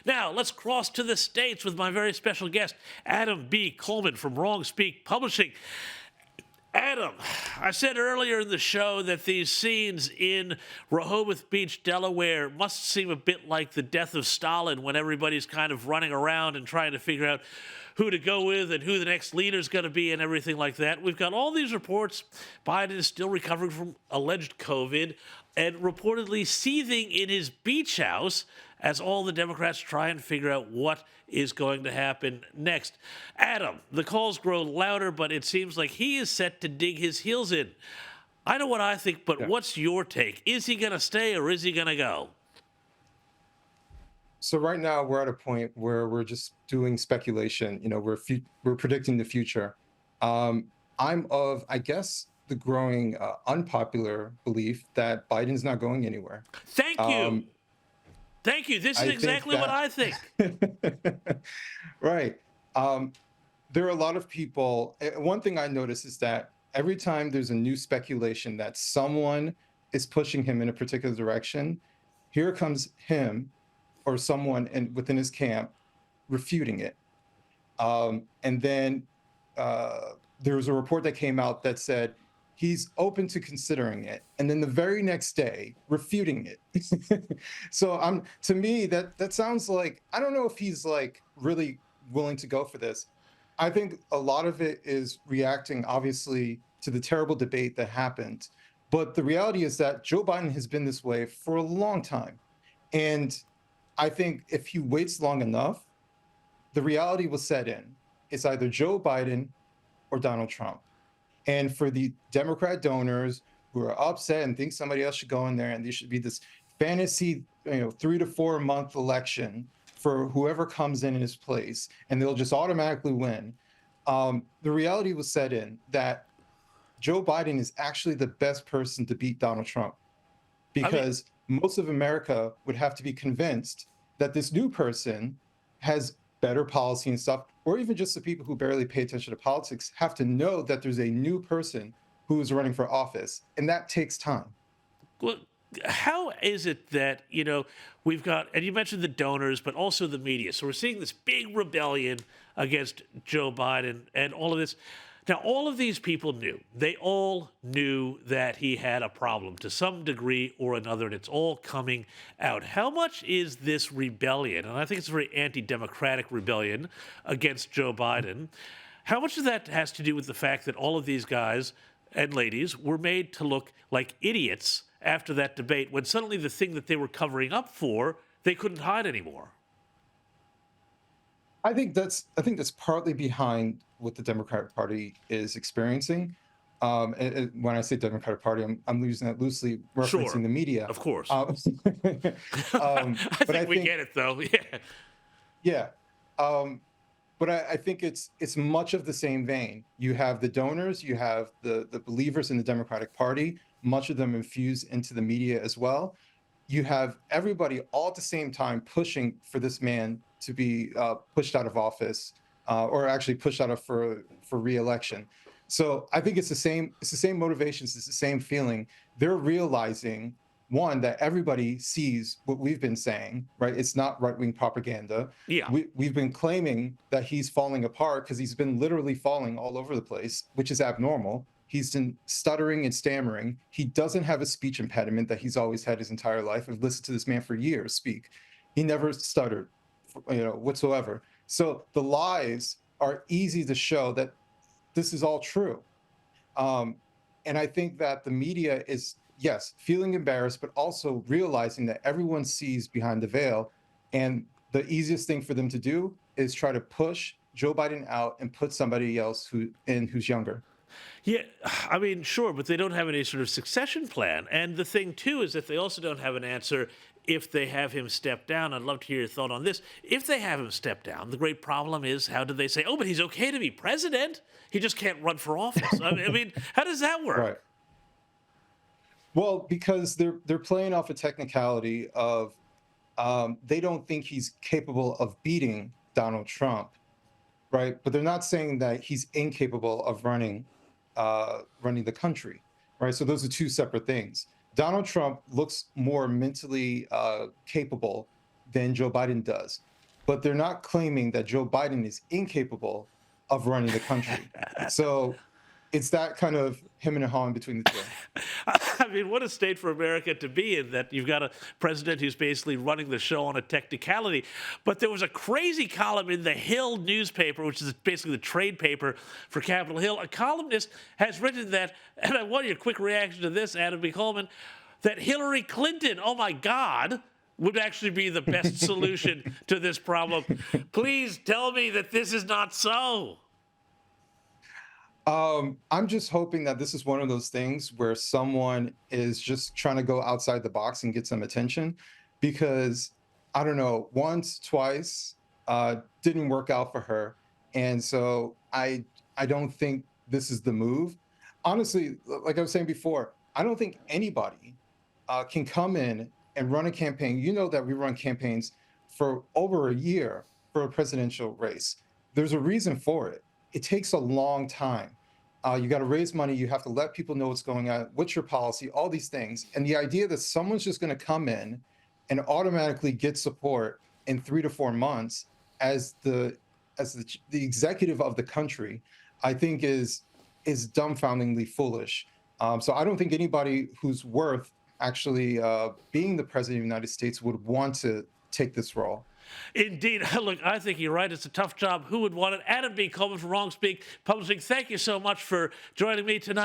Now, let's cross to the States with my very special guest, Adam B. Coleman from Wrong Speak Publishing. Adam, I said earlier in the show that these scenes in Rehoboth Beach, Delaware, must seem a bit like the death of Stalin when everybody's kind of running around and trying to figure out who to go with and who the next leader is going to be and everything like that. We've got all these reports. Biden is still recovering from alleged COVID and reportedly seething in his beach house as all the Democrats try and figure out what is going to happen next. Adam, the calls grow louder, but it seems like he is set to dig his heels in. I know what I think, but what's your take? Is he going to stay or is he going to go? So right now we're at a point where we're just doing speculation. We're predicting the future. I'm of, I guess, the growing unpopular belief that Biden's not going anywhere. Thank you. Thank you. This is exactly what I think. Right. There are a lot of people. One thing I notice is that every time there's a new speculation that someone is pushing him in a particular direction, here comes him or someone within his camp refuting it. And then there was a report that came out that said he's open to considering it, and then the very next day refuting it. So to me that sounds like, I don't know if he's like really willing to go for this. I think a lot of it is reacting obviously to the terrible debate that happened, but the reality is that Joe Biden has been this way for a long time, and I think if he waits long enough, the reality will set in. It's either Joe Biden or Donald Trump. And for the Democrat donors who are upset and think somebody else should go in there and there should be this fantasy, 3 to 4 month election for whoever comes in his place, and they'll just automatically win. The reality will set in that Joe Biden is actually the best person to beat Donald Trump, because most of America would have to be convinced that this new person has better policy and stuff, or even just the people who barely pay attention to politics have to know that there's a new person who is running for office, and that takes time. Well, how is it that, we've got, and you mentioned the donors, but also the media. So we're seeing this big rebellion against Joe Biden and all of this. Now, all of these people knew. They all knew that he had a problem to some degree or another, and it's all coming out. How much is this rebellion, and I think it's a very anti-democratic rebellion against Joe Biden, how much of that has to do with the fact that all of these guys and ladies were made to look like idiots after that debate, when suddenly the thing that they were covering up for, they couldn't hide anymore? I think that's partly behind what the Democratic Party is experiencing. And when I say Democratic Party, I'm using that loosely, referencing the media. Of course. I think we get it, though. Yeah. But I think it's much of the same vein. You have the donors, you have the believers in the Democratic Party, much of them infused into the media as well. You have everybody all at the same time pushing for this man to be pushed out of office, or actually pushed out of for re-election. So I think it's the same motivations, it's the same feeling. They're realizing, one, that everybody sees what we've been saying, right? It's not right-wing propaganda. Yeah. We've been claiming that he's falling apart because he's been literally falling all over the place, which is abnormal. He's been stuttering and stammering. He doesn't have a speech impediment that he's always had his entire life. I've listened to this man for years speak. He never stuttered, whatsoever. So the lies are easy to show that this is all true. And I think that the media is, yes, feeling embarrassed, but also realizing that everyone sees behind the veil. And the easiest thing for them to do is try to push Joe Biden out and put somebody else who's younger. Yeah, I mean, sure, but they don't have any sort of succession plan. And the thing, too, is that they also don't have an answer if they have him step down. I'd love to hear your thought on this. If they have him step down, the great problem is, how do they say, oh, but he's okay to be president? He just can't run for office. I mean, how does that work? Right. Well, because they're playing off a technicality of they don't think he's capable of beating Donald Trump, right? But they're not saying that he's incapable of running the country, right? So those are two separate things. Donald Trump looks more mentally capable than Joe Biden does. But they're not claiming that Joe Biden is incapable of running the country. So it's that kind of him and a haw in between the two. I mean, what a state for America to be in, that you've got a president who's basically running the show on a technicality. But there was a crazy column in the Hill newspaper, which is basically the trade paper for Capitol Hill. A columnist has written that, and I want your quick reaction to this, Adam B. Coleman, that Hillary Clinton, oh my God, would actually be the best solution to this problem. Please tell me that this is not so. I'm just hoping that this is one of those things where someone is just trying to go outside the box and get some attention, because I don't know, once, twice, didn't work out for her, and so I don't think this is the move. Honestly, like I was saying before, I don't think anybody can come in and run a campaign. You know that we run campaigns for over a year for a presidential race. There's a reason for it. It takes a long time. You got to raise money. You have to let people know what's going on, what's your policy, all these things. And the idea that someone's just going to come in and automatically get support in 3 to 4 months as the executive of the country, I think is dumbfoundingly foolish. So I don't think anybody who's worth actually being the president of the United States would want to take this role. Indeed. Look, I think you're right. It's a tough job. Who would want it? Adam B. Coleman from Wrong Speak Publishing, thank you so much for joining me tonight.